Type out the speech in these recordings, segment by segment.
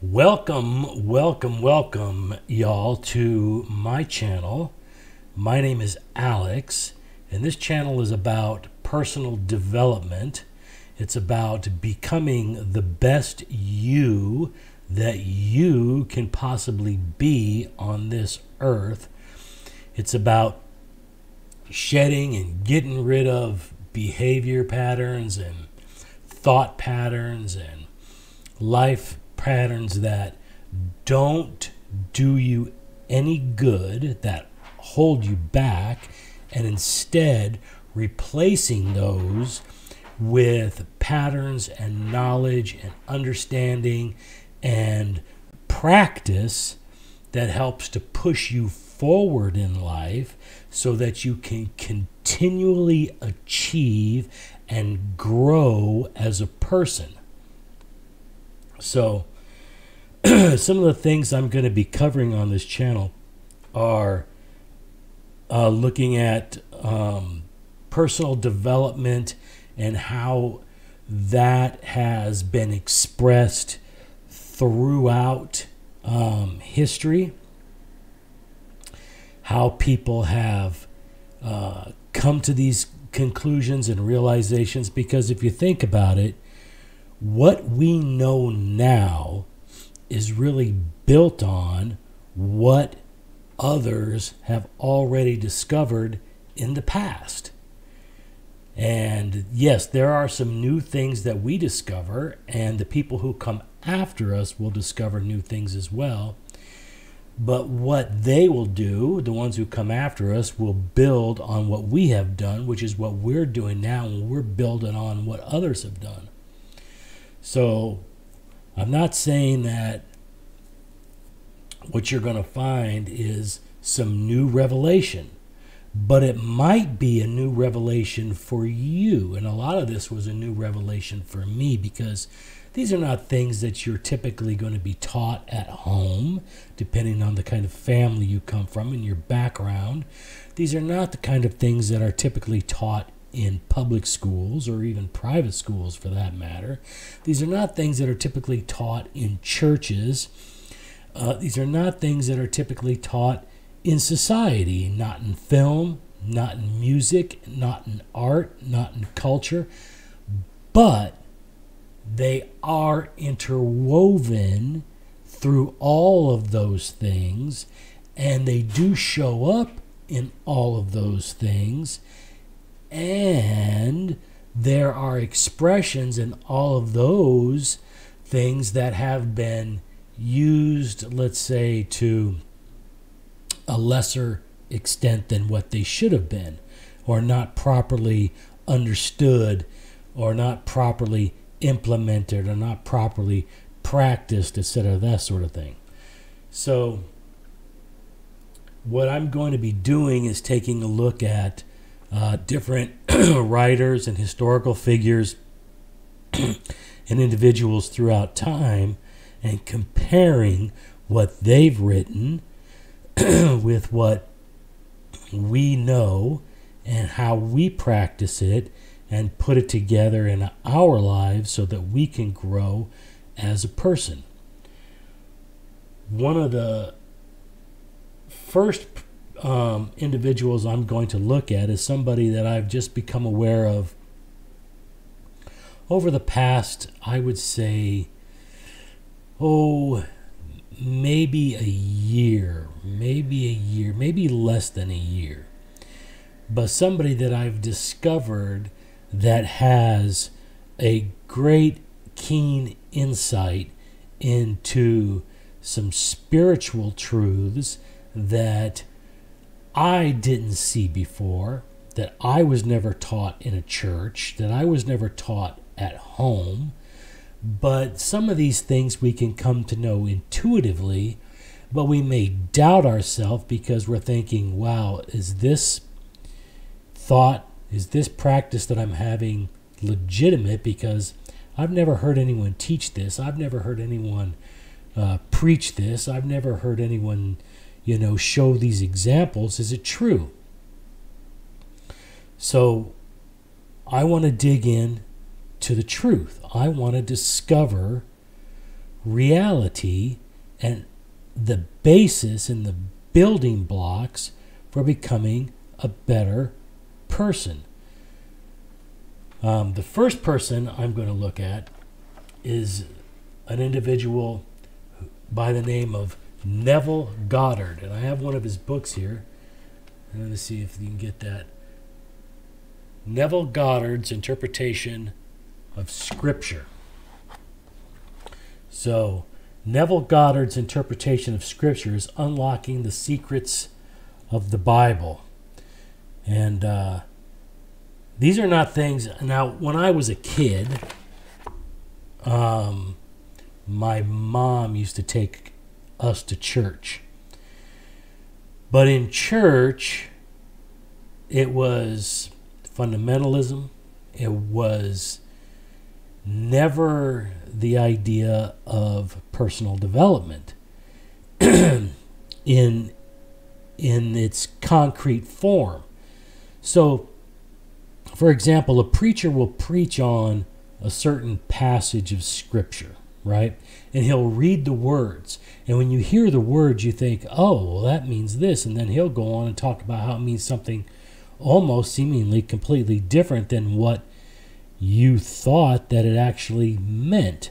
Welcome, y'all, to my channel. My name is Alex, and this channel is about personal development. It's about becoming the best you that you can possibly be on this earth. It's about shedding and getting rid of behavior patterns and thought patterns and life patterns that don't do you any good, that hold you back, and instead replacing those with patterns and knowledge and understanding and practice that helps to push you forward in life so that you can continually achieve and grow as a person. So some of the things I'm going to be covering on this channel are looking at personal development and how that has been expressed throughout history, how people have come to these conclusions and realizations, because if you think about it, what we know now is really built on what others have already discovered in the past. And yes, there are some new things that we discover, and the people who come after us will discover new things as well. But what they will do, the ones who come after us, will build on what we have done, which is what we're doing now, and we're building on what others have done. So I'm not saying that what you're going to find is some new revelation, but it might be a new revelation for you. And a lot of this was a new revelation for me, because these are not things that you're typically going to be taught at home, depending on the kind of family you come from and your background. These are not the kind of things that are typically taught in public schools or even private schools for that matter. These are not things that are typically taught in churches. These are not things that are typically taught in society, not in film, not in music, not in art, not in culture, but they are interwoven through all of those things, and they do show up in all of those things. And there are expressions in all of those things that have been used, let's say, to a lesser extent than what they should have been, or not properly understood, or not properly implemented, or not properly practiced, etc., that sort of thing. So what I'm going to be doing is taking a look at different writers and historical figures and individuals throughout time, and comparing what they've written with what we know and how we practice it, and put it together in our lives so that we can grow as a person. One of the first individuals I'm going to look at is somebody that I've just become aware of over the past, I would say, maybe a year, maybe less than a year. But somebody that I've discovered that has a great, keen insight into some spiritual truths that I didn't see before, that I was never taught in a church, that I was never taught at home. But some of these things we can come to know intuitively, but we may doubt ourselves because we're thinking, wow, is this thought, is this practice that I'm having legitimate? Because I've never heard anyone teach this. I've never heard anyone preach this. I've never heard anyone, show these examples. Is it true? So I want to dig in to the truth. I want to discover reality and the basis and the building blocks for becoming a better person. The first person I'm going to look at is an individual by the name of Neville Goddard. And I have one of his books here. I'm going to see if you can get that. Neville Goddard's Interpretation of Scripture. So, Neville Goddard's Interpretation of Scripture is unlocking the secrets of the Bible. And these are not things... Now, when I was a kid, my mom used to take us to church. But in church, it was fundamentalism. It was never the idea of personal development in its concrete form. So, for example, a preacher will preach on a certain passage of Scripture, right? And he'll read the words. And when you hear the words, you think, oh, well, that means this. And then he'll go on and talk about how it means something almost seemingly completely different than what you thought that it actually meant.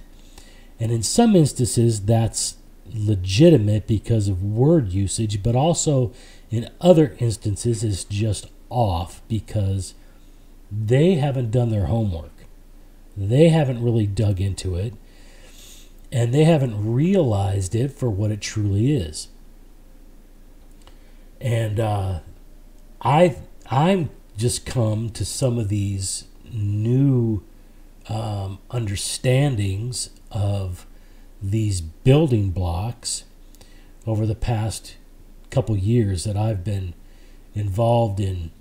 And in some instances, that's legitimate because of word usage, but also in other instances, it's just off because they haven't done their homework. They haven't really dug into it, and they haven't realized it for what it truly is. And I'm just come to some of these new understandings of these building blocks over the past couple years that I've been involved in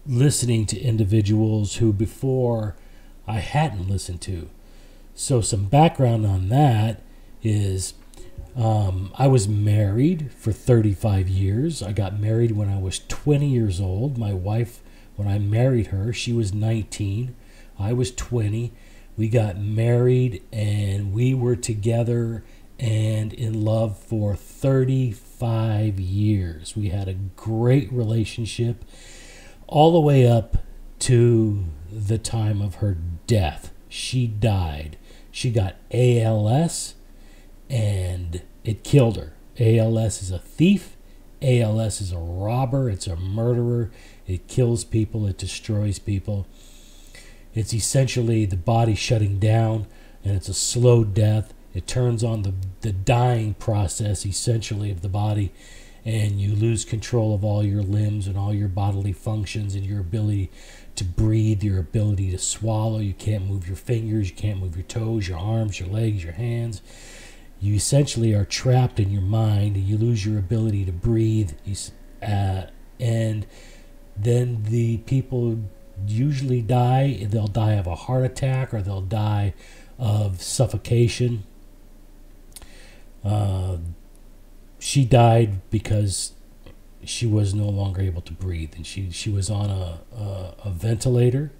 listening to individuals who before I hadn't listened to. So some background on that is I was married for 35 years. I got married when I was 20 years old. My wife, when I married her, she was 19. I was 20. We got married and we were together and in love for 35 years. We had a great relationship all the way up to the time of her death. She died. She got ALS and it killed her. ALS is a thief. ALS is a robber. It's a murderer. It kills people. It destroys people. It's essentially the body shutting down, and it's a slow death. It turns on the dying process, essentially, of the body, and you lose control of all your limbs and all your bodily functions and your ability to breathe, your ability to swallow. You can't move your fingers. You can't move your toes, your arms, your legs, your hands. You essentially are trapped in your mind, and you lose your ability to breathe. And then the people usually die. They'll die of a heart attack or they'll die of suffocation. She died because she was no longer able to breathe, and she was on a ventilator,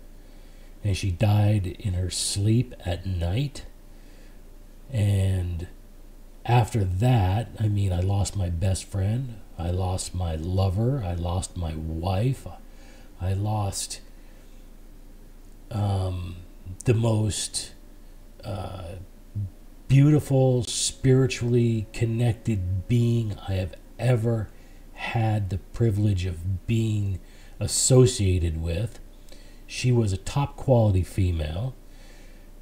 and she died in her sleep at night. And after that, I mean, I lost my best friend, I lost my lover, I lost my wife, I lost the most beautiful, spiritually connected being I have ever had the privilege of being associated with. She was a top quality female.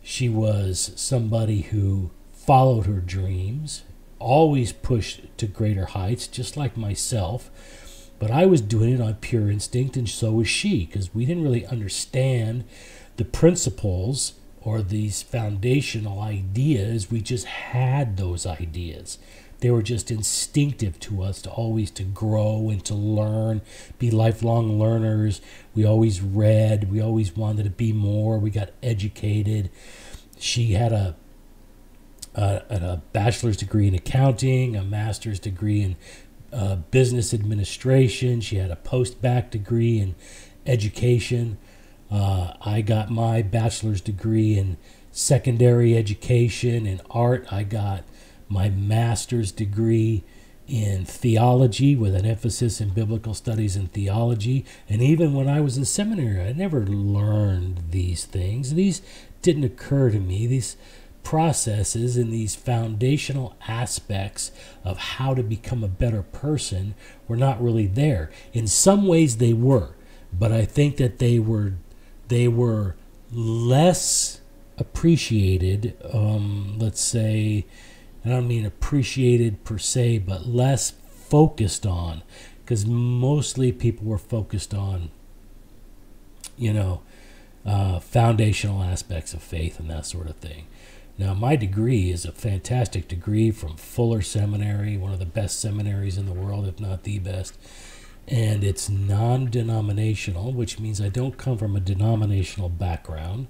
She was somebody who followed her dreams, always pushed to greater heights, just like myself. But I was doing it on pure instinct, and so was she, because we didn't really understand the principles or these foundational ideas. We just had those ideas. They were just instinctive to us to always to grow and to learn, be lifelong learners. We always read. We always wanted to be more. We got educated. She had a bachelor's degree in accounting, a master's degree in business administration. She had a post-bac degree in education. I got my bachelor's degree in secondary education in art. I got my master's degree in theology with an emphasis in biblical studies and theology. And even when I was in seminary, I never learned these things. These didn't occur to me. These processes and these foundational aspects of how to become a better person were not really there. In some ways they were, but I think that they were less appreciated, let's say, I don't mean appreciated per se, but less focused on, because mostly people were focused on, foundational aspects of faith and that sort of thing. Now, my degree is a fantastic degree from Fuller Seminary, one of the best seminaries in the world, if not the best. And it's non-denominational, which means I don't come from a denominational background.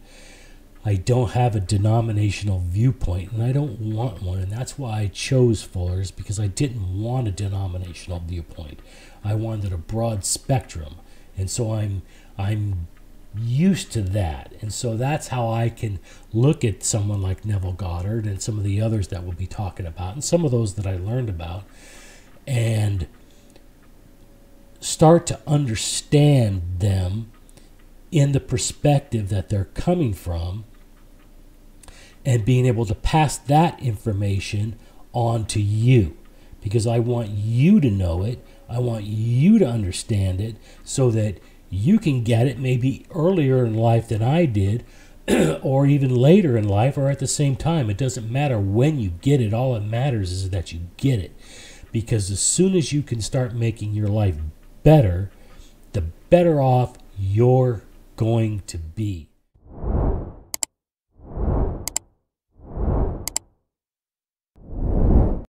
I don't have a denominational viewpoint, and I don't want one. And that's why I chose Fuller's, because I didn't want a denominational viewpoint. I wanted a broad spectrum. And so I'm used to that, and so that's how I can look at someone like Neville Goddard and some of the others that we'll be talking about, and some of those that I learned about, and start to understand them in the perspective that they're coming from, and being able to pass that information on to you, because I want you to know it, I want you to understand it, so that you can get it maybe earlier in life than I did, or even later in life, or at the same time. It doesn't matter when you get it. All that matters is that you get it. Because as soon as you can start making your life better, the better off you're going to be.